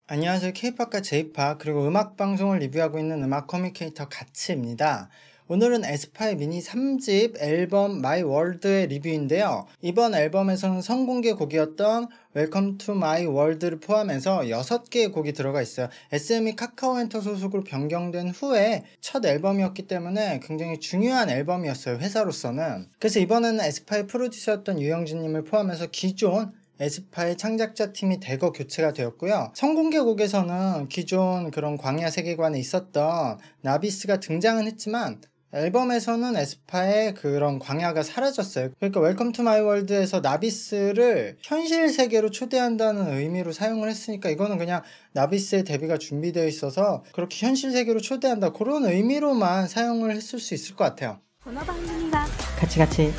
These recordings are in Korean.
안녕하세요. K-팝과 J-팝 그리고 음악방송을 리뷰하고 있는 음악 커뮤니케이터 가츠입니다. 오늘은 에스파의 미니 3집 앨범 My World의 리뷰인데요. 이번 앨범에서는 선공개 곡이었던 Welcome to My World를 포함해서 6개의 곡이 들어가 있어요. SM이 카카오엔터 소속으로 변경된 후에 첫 앨범이었기 때문에 굉장히 중요한 앨범이었어요, 회사로서는. 그래서 이번에는 에스파의 프로듀서였던 유영진님을 포함해서 기존 에스파의 창작자 팀이 대거 교체가 되었고요. 선공개 곡에서는 기존 그런 광야 세계관에 있었던 나비스가 등장은 했지만 앨범에서는 에스파의 그런 광야가 사라졌어요. 그러니까 웰컴 투 마이 월드에서 나비스를 현실 세계로 초대한다는 의미로 사용을 했으니까 이거는 그냥 나비스의 데뷔가 준비되어 있어서 그렇게 현실 세계로 초대한다 그런 의미로만 사용을 했을 수 있을 것 같아요. 같이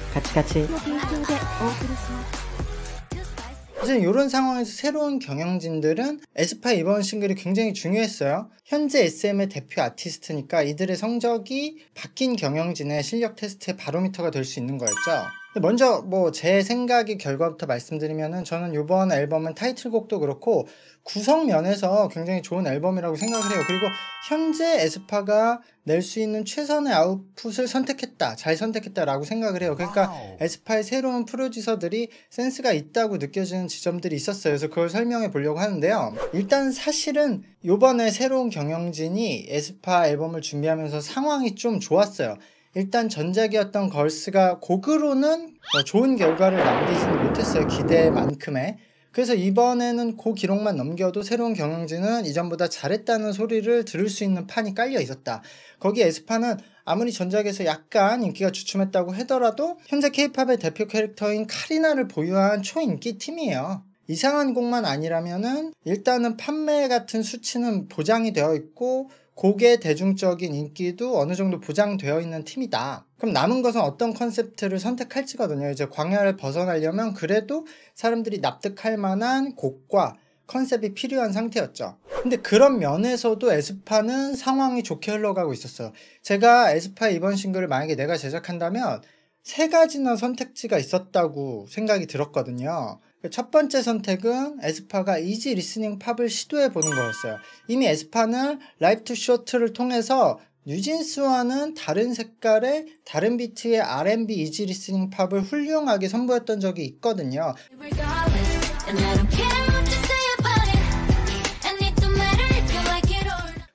사실 이런 상황에서 새로운 경영진들은 에스파의 이번 싱글이 굉장히 중요했어요. 현재 SM의 대표 아티스트니까 이들의 성적이 바뀐 경영진의 실력 테스트의 바로미터가 될 수 있는 거였죠. 먼저 제 생각의 결과부터 말씀드리면은 저는 이번 앨범은 타이틀곡도 그렇고 구성 면에서 굉장히 좋은 앨범이라고 생각을 해요. 그리고 현재 에스파가 낼 수 있는 최선의 아웃풋을 잘 선택했다라고 생각을 해요. 그러니까 에스파의 새로운 프로듀서들이 센스가 있다고 느껴지는 지점들이 있었어요. 그래서 그걸 설명해 보려고 하는데요. 일단 사실은 요번에 새로운 경영진이 에스파 앨범을 준비하면서 상황이 좀 좋았어요. 일단 전작이었던 걸스가 곡으로는 좋은 결과를 남기지는 못했어요. 기대만큼의. 그래서 이번에는 그 기록만 넘겨도 새로운 경영진은 이전보다 잘했다는 소리를 들을 수 있는 판이 깔려 있었다. 거기 에스파는 아무리 전작에서 약간 인기가 주춤했다고 하더라도 현재 K-팝의 대표 캐릭터인 카리나를 보유한 초인기 팀이에요. 이상한 곡만 아니라면은 일단은 판매 같은 수치는 보장이 되어 있고 곡의 대중적인 인기도 어느 정도 보장되어 있는 팀이다. 그럼 남은 것은 어떤 컨셉트를 선택할지거든요. 이제 광야를 벗어나려면 그래도 사람들이 납득할 만한 곡과 컨셉이 필요한 상태였죠. 근데 그런 면에서도 에스파는 상황이 좋게 흘러가고 있었어요. 제가 에스파의 이번 싱글을 만약에 내가 제작한다면 3가지나 선택지가 있었다고 생각이 들었거든요. 첫 번째 선택은 에스파가 이지 리스닝 팝을 시도해 보는 거였어요. 이미 에스파는 라이프 투 쇼트를 통해서 뉴진스와는 다른 색깔의 다른 비트의 R&B 이지 리스닝 팝을 훌륭하게 선보였던 적이 있거든요.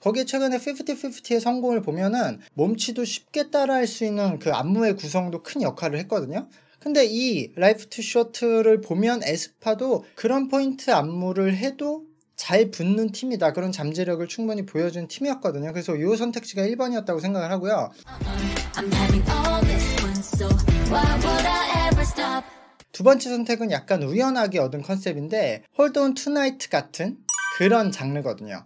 거기에 최근에 50-50의 성공을 보면은 몸치도 쉽게 따라할 수 있는 그 안무의 구성도 큰 역할을 했거든요. 근데 이 라이프 투 쇼트를 보면 에스파도 그런 포인트 안무를 해도 잘 붙는 팀이다. 그런 잠재력을 충분히 보여준 팀이었거든요. 그래서 이 선택지가 1번이었다고 생각을 하고요. 두 번째 선택은 약간 우연하게 얻은 컨셉인데 Hold on tonight 같은 그런 장르거든요.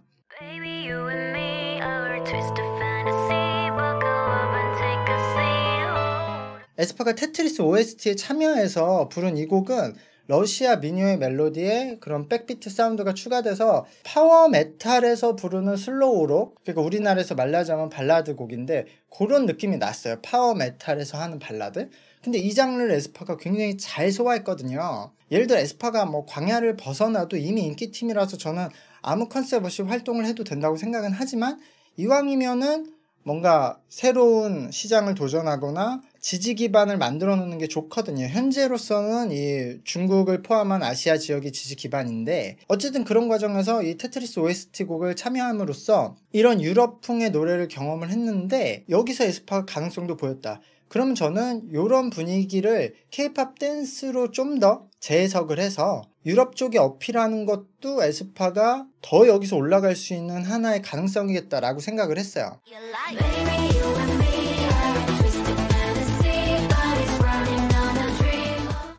에스파가 테트리스 OST에 참여해서 부른 이 곡은 러시아 민요의 멜로디에 그런 백비트 사운드가 추가돼서 파워 메탈에서 부르는 슬로우록, 그러니까 우리나라에서 말하자면 발라드 곡인데 그런 느낌이 났어요. 파워 메탈에서 하는 발라드. 근데 이 장르를 에스파가 굉장히 잘 소화했거든요. 예를 들어 에스파가 광야를 벗어나도 이미 인기팀이라서 저는 아무 컨셉 없이 활동을 해도 된다고 생각은 하지만 이왕이면은 뭔가 새로운 시장을 도전하거나 지지 기반을 만들어 놓는 게 좋거든요. 현재로서는 이 중국을 포함한 아시아 지역이 지지 기반인데 어쨌든 그런 과정에서 이 테트리스 OST 곡을 참여함으로써 이런 유럽풍의 노래를 경험을 했는데 여기서 에스파가 가능성도 보였다. 그러면 저는 이런 분위기를 K-팝 댄스로 좀 더 재해석을 해서 유럽 쪽에 어필하는 것도 에스파가 더 여기서 올라갈 수 있는 하나의 가능성이겠다라고 생각을 했어요.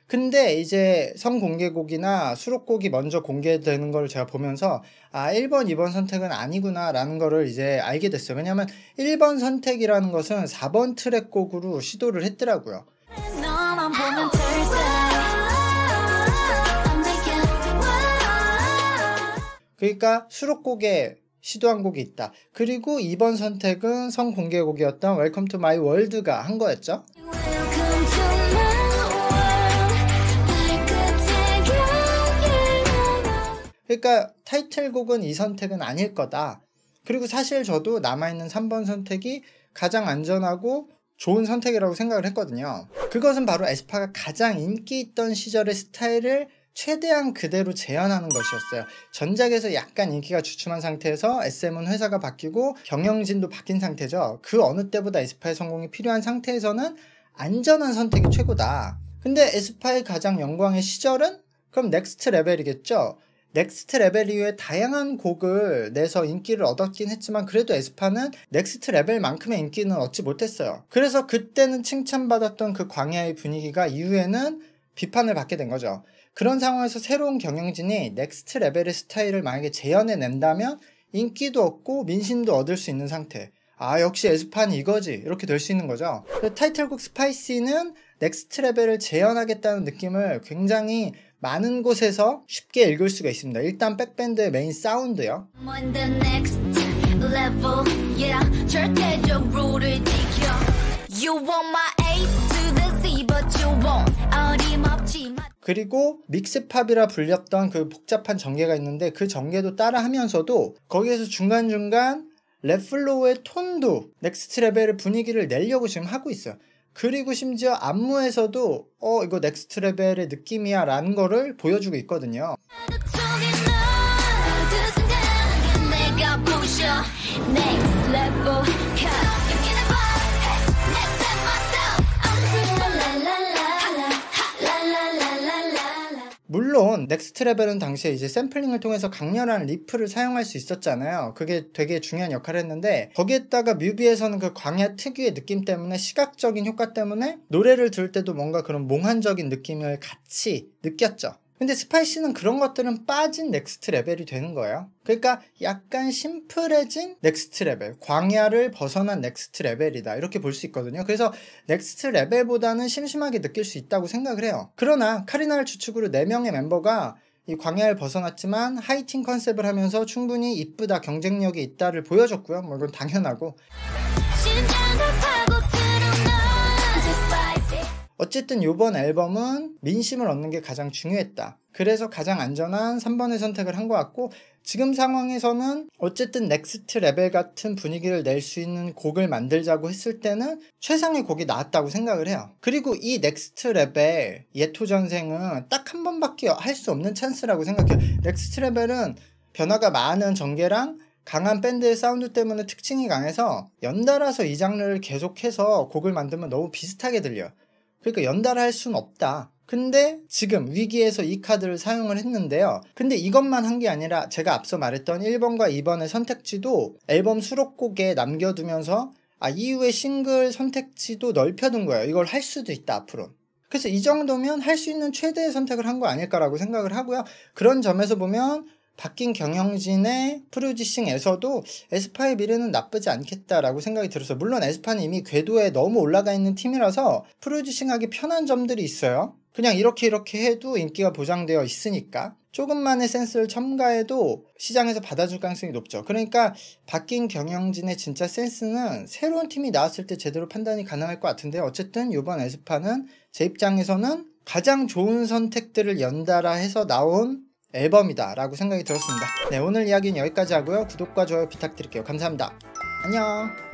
근데 이제 선공개곡이나 수록곡이 먼저 공개되는 걸 제가 보면서 1번, 2번 선택은 아니구나 라는 거를 이제 알게 됐어요. 왜냐면 1번 선택이라는 것은 4번 트랙 곡으로 시도를 했더라고요. 그러니까 수록곡에 시도한 곡이 있다. 그리고 2번 선택은 선공개곡이었던 Welcome to My World가 한 거였죠. 그러니까 타이틀곡은 이 선택은 아닐 거다. 그리고 사실 저도 남아있는 3번 선택이 가장 안전하고 좋은 선택이라고 생각을 했거든요. 그것은 바로 에스파가 가장 인기 있던 시절의 스타일을 최대한 그대로 재현하는 것이었어요. 전작에서 약간 인기가 주춤한 상태에서 SM은 회사가 바뀌고 경영진도 바뀐 상태죠. 그 어느 때보다 에스파의 성공이 필요한 상태에서는 안전한 선택이 최고다. 근데 에스파의 가장 영광의 시절은 그럼 넥스트 레벨이겠죠. 넥스트 레벨 이후에 다양한 곡을 내서 인기를 얻었긴 했지만 그래도 에스파는 넥스트 레벨만큼의 인기는 얻지 못했어요. 그래서 그때는 칭찬받았던 그 광야의 분위기가 이후에는 비판을 받게 된 거죠. 그런 상황에서 새로운 경영진이 넥스트 레벨의 스타일을 만약에 재현해낸다면 인기도 얻고 민심도 얻을 수 있는 상태. 아, 역시 에스파는 이거지, 이렇게 될 수 있는 거죠. 타이틀곡 스파이시는 넥스트 레벨을 재현하겠다는 느낌을 굉장히 많은 곳에서 쉽게 읽을 수가 있습니다. 일단 백밴드의 메인 사운드요. 그리고 믹스팝이라 불렸던 그 복잡한 전개가 있는데 그 전개도 따라 하면서도 거기에서 중간중간 랩플로우의 톤도 넥스트 레벨의 분위기를 내려고 지금 하고 있어요. 그리고 심지어 안무에서도 이거 넥스트 레벨의 느낌이야 라는 거를 보여주고 있거든요. 물론 넥스트 레벨은 당시에 이제 샘플링을 통해서 강렬한 리프를 사용할 수 있었잖아요. 그게 되게 중요한 역할을 했는데 거기에다가 뮤비에서는 그 광야 특유의 느낌 때문에 시각적인 효과 때문에 노래를 들을 때도 뭔가 그런 몽환적인 느낌을 같이 느꼈죠. 근데 스파이시는 그런 것들은 빠진 넥스트 레벨이 되는 거예요. 그러니까 약간 심플해진 넥스트 레벨, 광야를 벗어난 넥스트 레벨이다 이렇게 볼 수 있거든요. 그래서 넥스트 레벨보다는 심심하게 느낄 수 있다고 생각을 해요. 그러나 카리나를 주축으로 4명의 멤버가 이 광야를 벗어났지만 하이틴 컨셉을 하면서 충분히 이쁘다, 경쟁력이 있다를 보여줬고요. 뭐 이건 당연하고. 어쨌든 이번 앨범은 민심을 얻는 게 가장 중요했다. 그래서 가장 안전한 3번의 선택을 한 것 같고 지금 상황에서는 어쨌든 넥스트 레벨 같은 분위기를 낼 수 있는 곡을 만들자고 했을 때는 최상의 곡이 나왔다고 생각을 해요. 그리고 이 넥스트 레벨 예토전생은 딱 한 번밖에 할 수 없는 찬스라고 생각해요. 넥스트 레벨은 변화가 많은 전개랑 강한 밴드의 사운드 때문에 특징이 강해서 연달아서 이 장르를 계속해서 곡을 만들면 너무 비슷하게 들려요. 그러니까 연달아 할 수는 없다. 근데 지금 위기에서 이 카드를 사용을 했는데요. 근데 이것만 한 게 아니라 제가 앞서 말했던 1번과 2번의 선택지도 앨범 수록곡에 남겨두면서 이후에 싱글 선택지도 넓혀둔 거예요. 이걸 할 수도 있다 앞으로. 그래서 이 정도면 할 수 있는 최대의 선택을 한 거 아닐까라고 생각을 하고요. 그런 점에서 보면 바뀐 경영진의 프로듀싱에서도 에스파의 미래는 나쁘지 않겠다라고 생각이 들어서 물론 에스파는 이미 궤도에 너무 올라가 있는 팀이라서 프로듀싱하기 편한 점들이 있어요. 그냥 이렇게 해도 인기가 보장되어 있으니까 조금만의 센스를 첨가해도 시장에서 받아줄 가능성이 높죠. 그러니까 바뀐 경영진의 진짜 센스는 새로운 팀이 나왔을 때 제대로 판단이 가능할 것 같은데 어쨌든 이번 에스파는 제 입장에서는 가장 좋은 선택들을 연달아 해서 나온 앨범이다 라고 생각이 들었습니다. 네, 오늘 이야기는 여기까지 하고요. 구독과 좋아요 부탁드릴게요. 감사합니다. 안녕.